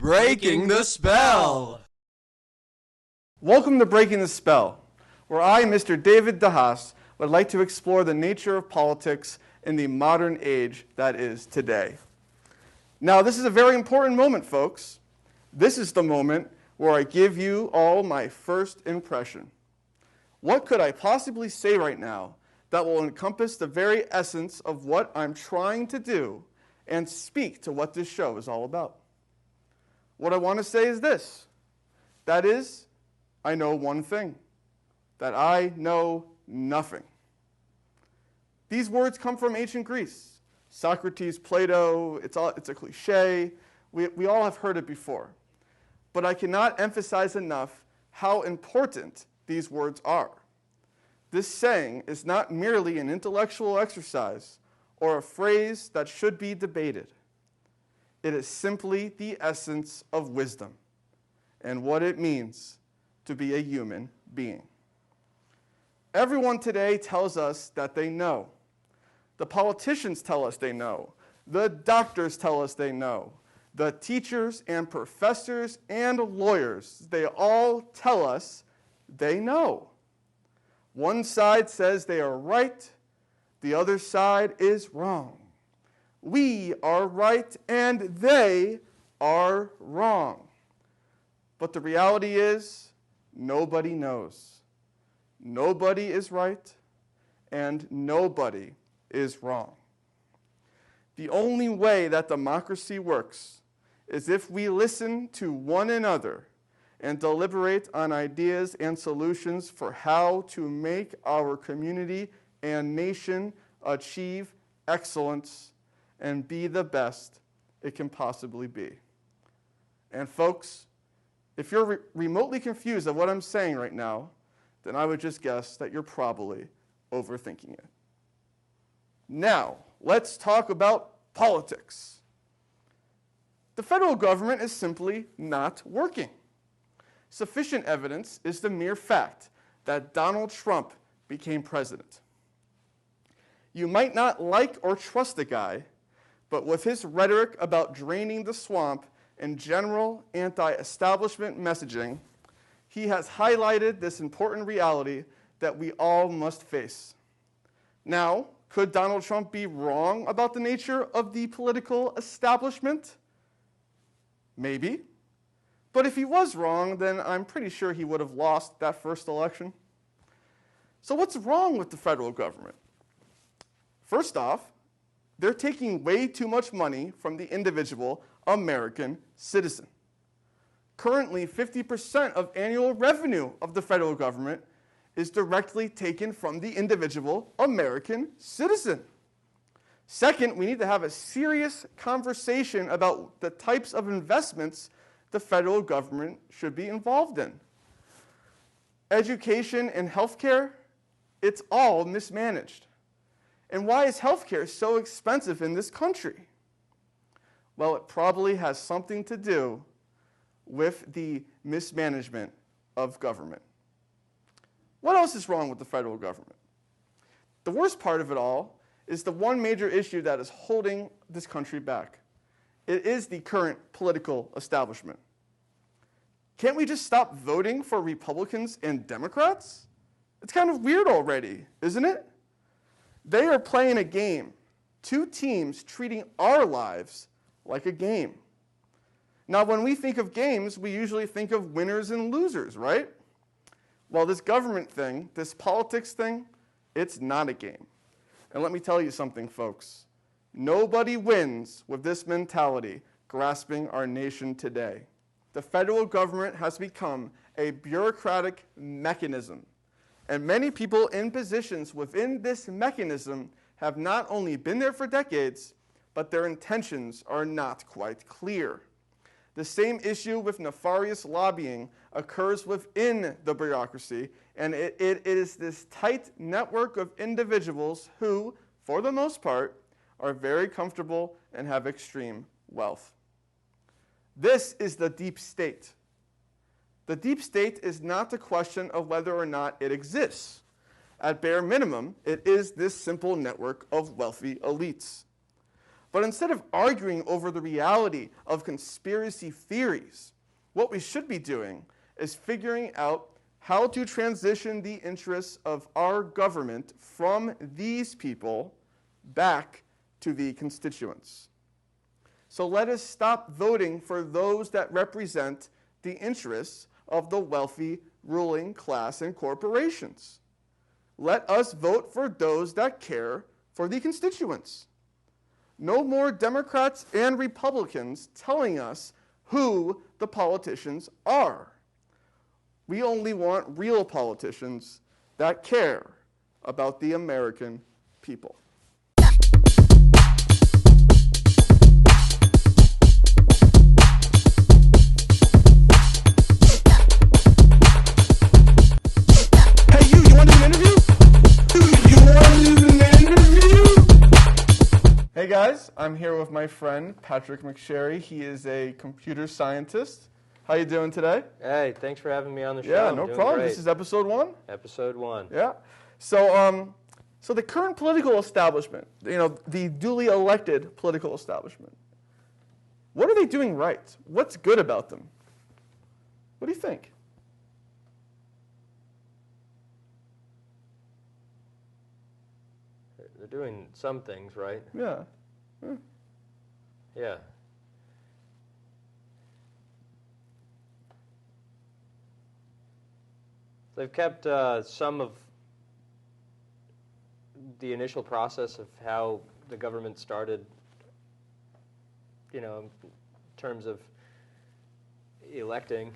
Breaking the Spell. Welcome to Breaking the Spell, where I, Mr. David DeHaas, would like to explore the nature of politics in the modern age that is today. Now, this is a very important moment, folks. This is the moment where I give you all my first impression. What could I possibly say right now that will encompass the very essence of what I'm trying to do and speak to what this show is all about? What I want to say is this. That is, I know one thing, that I know nothing. These words come from ancient Greece. Socrates, Plato, it's a cliche. We all have heard it before. But I cannot emphasize enough how important these words are. This saying is not merely an intellectual exercise or a phrase that should be debated. It is simply the essence of wisdom and what it means to be a human being. Everyone today tells us that they know. The politicians tell us they know. The doctors tell us they know. The teachers and professors and lawyers, they all tell us they know. One side says they are right, the other side is wrong. We are right and they are wrong. But the reality is, nobody knows. Nobody is right and nobody is wrong. The only way that democracy works is if we listen to one another and deliberate on ideas and solutions for how to make our community and nation achieve excellence and be the best it can possibly be. And folks, if you're remotely confused of what I'm saying right now, then I would just guess that you're probably overthinking it. Now, let's talk about politics. The federal government is simply not working. Sufficient evidence is the mere fact that Donald Trump became president. You might not like or trust the guy, but with his rhetoric about draining the swamp and general anti-establishment messaging, he has highlighted this important reality that we all must face. Now, could Donald Trump be wrong about the nature of the political establishment? Maybe. But if he was wrong, then I'm pretty sure he would have lost that first election. So what's wrong with the federal government? First off, they're taking way too much money from the individual American citizen. Currently, 50% of annual revenue of the federal government is directly taken from the individual American citizen. Second, we need to have a serious conversation about the types of investments the federal government should be involved in. Education and healthcare, it's all mismanaged. And why is healthcare so expensive in this country? Well, it probably has something to do with the mismanagement of government. What else is wrong with the federal government? The worst part of it all is the one major issue that is holding this country back. It is the current political establishment. Can't we just stop voting for Republicans and Democrats? It's kind of weird already, isn't it? They are playing a game, two teams treating our lives like a game. Now, when we think of games, we usually think of winners and losers, right? Well, this government thing, this politics thing, it's not a game. And let me tell you something, folks. Nobody wins with this mentality grasping our nation today. The federal government has become a bureaucratic mechanism. And many people in positions within this mechanism have not only been there for decades, but their intentions are not quite clear. The same issue with nefarious lobbying occurs within the bureaucracy, and it is this tight network of individuals who, for the most part, are very comfortable and have extreme wealth. This is the deep state. The deep state is not the question of whether or not it exists. At bare minimum, it is this simple network of wealthy elites. But instead of arguing over the reality of conspiracy theories, what we should be doing is figuring out how to transition the interests of our government from these people back to the constituents. So let us stop voting for those that represent the interests of the wealthy ruling class and corporations. Let us vote for those that care for the constituents. No more Democrats and Republicans telling us who the politicians are. We only want real politicians that care about the American people. Hey guys, I'm here with my friend Patrick McSherry. He is a computer scientist. How you doing today? Hey, thanks for having me on the show. Yeah, no problem. Great. This is episode 1? Episode 1. Yeah. So the current political establishment, the duly elected political establishment, what are they doing right? What's good about them? What do you think? They're doing some things right. Yeah. Yeah. They've kept some of the initial process of how the government started, in terms of electing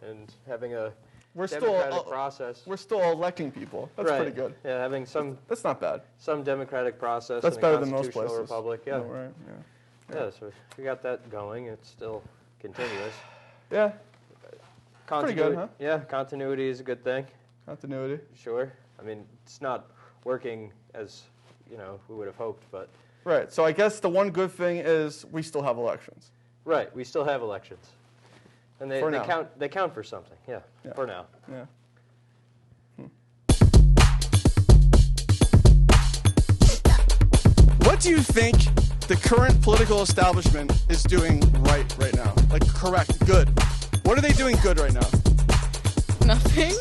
and having a democratic process. We're still electing people. That's right. pretty good. Yeah, having some. That's not bad. Some democratic process. That's in better a than most places. Republic. Yeah. Oh, right. Yeah. So we got that going. It's still continuous. Yeah. Pretty good, huh? Yeah, continuity is a good thing. Continuity. Sure. I mean, it's not working as, we would have hoped, but... Right. So I guess the one good thing is we still have elections. Right. We still have elections. And they count for something. Yeah. For now. Yeah. What do you think the current political establishment is doing right now? Like, correct, good. What are they doing good right now? Nothing.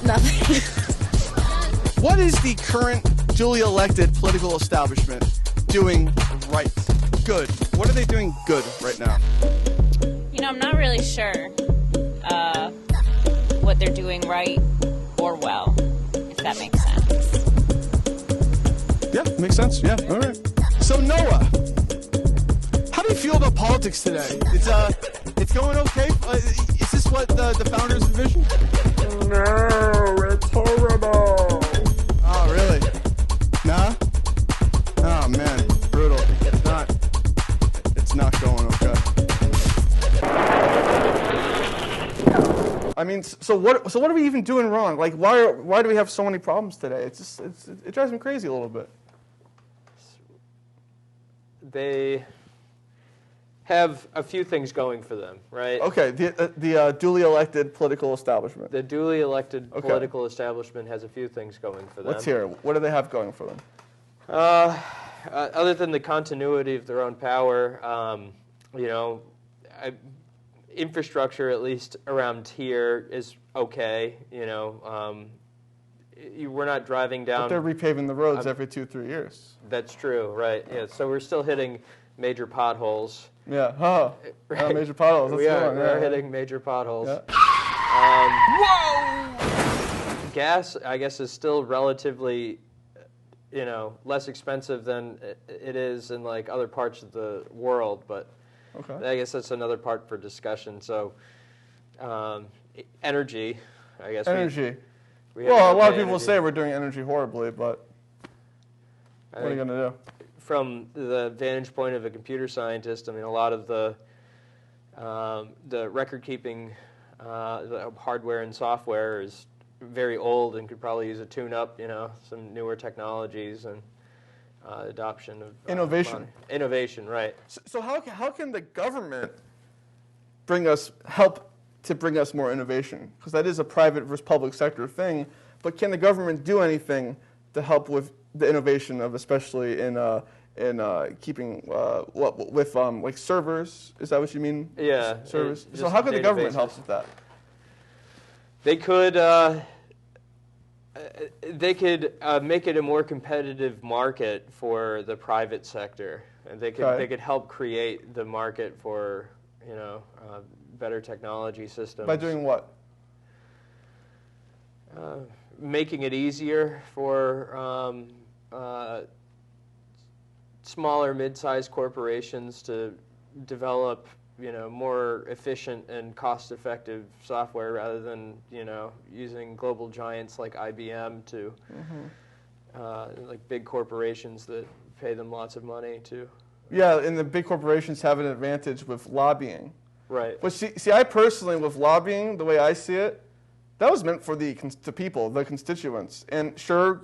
Nothing. What is the current duly elected political establishment doing right? Good. What are they doing good right now? I'm not really sure what they're doing right or well, if that makes sense. Yeah, makes sense. Yeah, all right. So Noah, how do you feel about politics today? It's going okay? Is this what the founders envisioned? No, it's horrible. Oh, really? Nah? Oh, man, brutal. It's not going okay. I mean, so what are we even doing wrong? Like, why do we have so many problems today? It drives me crazy a little bit. They have a few things going for them, right? Okay, the duly elected political establishment. The duly elected political establishment has a few things going for them. Let's hear it. What do they have going for them? Other than the continuity of their own power, infrastructure, at least around here, is okay. We're not driving down. But they're repaving the roads every 2-3 years. That's true, right? Yeah. So we're still hitting major potholes. Yeah. Oh, right. Major potholes. We are hitting major potholes. Yeah. Whoa! Gas, I guess, is still relatively, less expensive than it is in like other parts of the world, but I guess that's another part for discussion. So, energy, I guess. Energy. We well, a lot of people say we're doing energy horribly, but what are you going to do? From the vantage point of a computer scientist, I mean, a lot of the record keeping, the hardware and software is very old and could probably use a tune-up, some newer technologies and adoption of innovation. Innovation, right. So how can the government help to bring us more innovation? Because that is a private versus public sector thing, but can the government do anything to help with the innovation of, especially in keeping with like servers. Is that what you mean? Yeah. Servers. So how could the government help with that? They could make it a more competitive market for the private sector, and they could help create the market for better technology systems. By doing what? Making it easier for smaller, mid-sized corporations to develop, more efficient and cost-effective software rather than, using global giants like IBM to, like big corporations that pay them lots of money to. Yeah, and the big corporations have an advantage with lobbying. Right. But see, I personally, with lobbying, the way I see it, that was meant for the people, the constituents. And sure,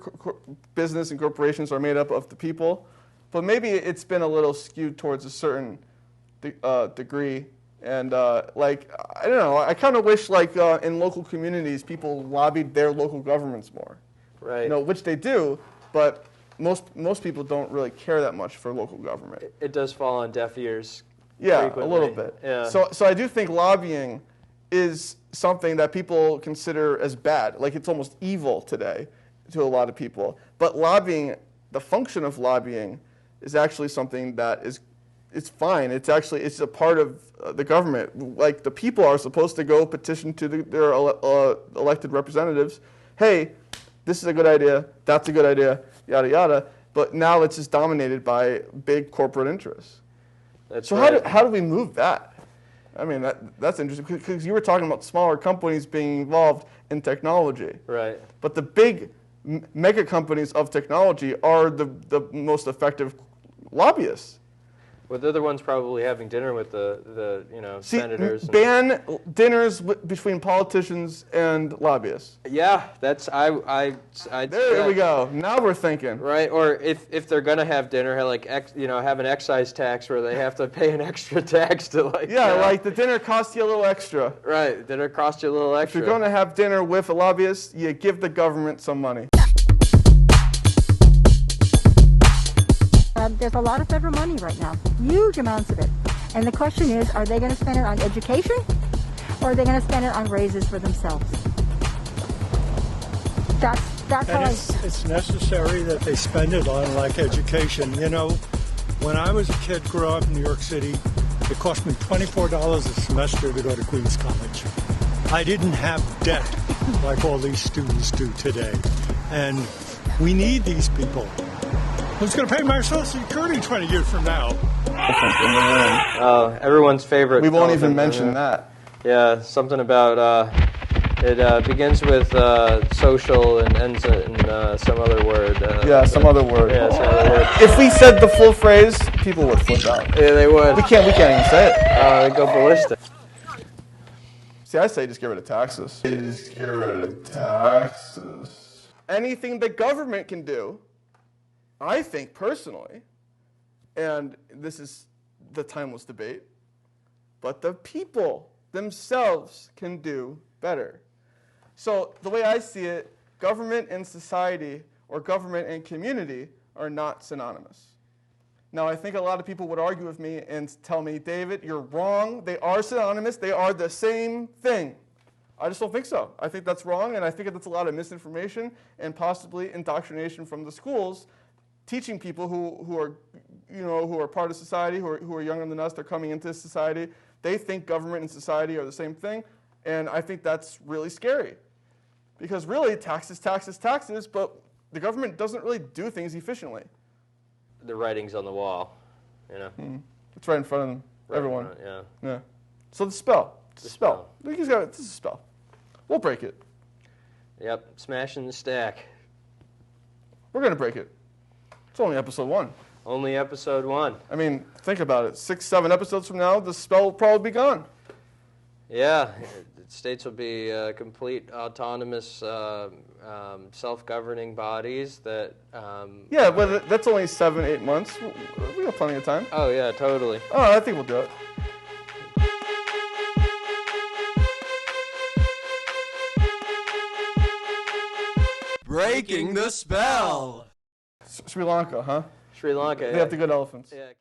business and corporations are made up of the people, but maybe it's been a little skewed towards a certain degree. And like, I don't know, I kind of wish like in local communities, people lobbied their local governments more. Right. Which they do, but most people don't really care that much for local government. It does fall on deaf ears. Yeah, frequently. A little bit. Yeah. So I do think lobbying is something that people consider as bad. Like it's almost evil today to a lot of people. But lobbying, the function of lobbying, is actually something that it's fine. It's a part of the government. Like the people are supposed to go petition to their elected representatives. Hey, this is a good idea. That's a good idea. Yada yada. But now it's just dominated by big corporate interests. That's so right. how do we move that? I mean, that's interesting because you were talking about smaller companies being involved in technology. Right. But the big mega companies of technology are the most effective lobbyists. Well, they're the ones probably having dinner with the senators. Ban dinners between politicians and lobbyists. Yeah, that's There we go. Now we're thinking. Right, or if they're gonna have dinner, like have an excise tax where they have to pay an extra tax to like. Yeah, like the dinner costs you a little extra. Right, dinner costs you a little extra. If you're gonna have dinner with a lobbyist, you give the government some money. There's a lot of federal money right now, huge amounts of it. And the question is, are they going to spend it on education or are they going to spend it on raises for themselves? That's how it's necessary that they spend it on like education. When I was a kid growing up in New York City, it cost me $24 a semester to go to Queens College. I didn't have debt like all these students do today. And we need these people. Who's going to pay my Social Security 20 years from now? Oh, everyone's favorite. We won't even mention that. Yeah, something about it begins with social and ends in some other word. Some other word. Yeah, some other word. If we said the full phrase, people would flip out. Yeah, they would. We can't even say it. They go ballistic. See, I say just get rid of taxes. Just get rid of taxes. Anything the government can do, I think personally, and this is the timeless debate, but the people themselves can do better. So the way I see it, government and society or government and community are not synonymous. Now, I think a lot of people would argue with me and tell me, David, you're wrong. They are synonymous. They are the same thing. I just don't think so. I think that's wrong, and I think that's a lot of misinformation and possibly indoctrination from the schools, teaching people who are part of society, who are younger than us, they're coming into society. They think government and society are the same thing, and I think that's really scary. Because really, taxes, but the government doesn't really do things efficiently. The writing's on the wall, It's right in front of them, everyone. Yeah. So the spell. It's a spell. This is a spell. We'll break it. Yep, smashing the stack. We're going to break it. It's only episode 1. Only episode 1. I mean, think about it. 6, 7 episodes from now, the spell will probably be gone. Yeah, states will be complete autonomous, self-governing bodies that... yeah, but that's only 7, 8 months. We got plenty of time. Oh, yeah, totally. Oh, I think we'll do it. Breaking the spell. Sri Lanka, huh? Sri Lanka. They have the good elephants. Yeah.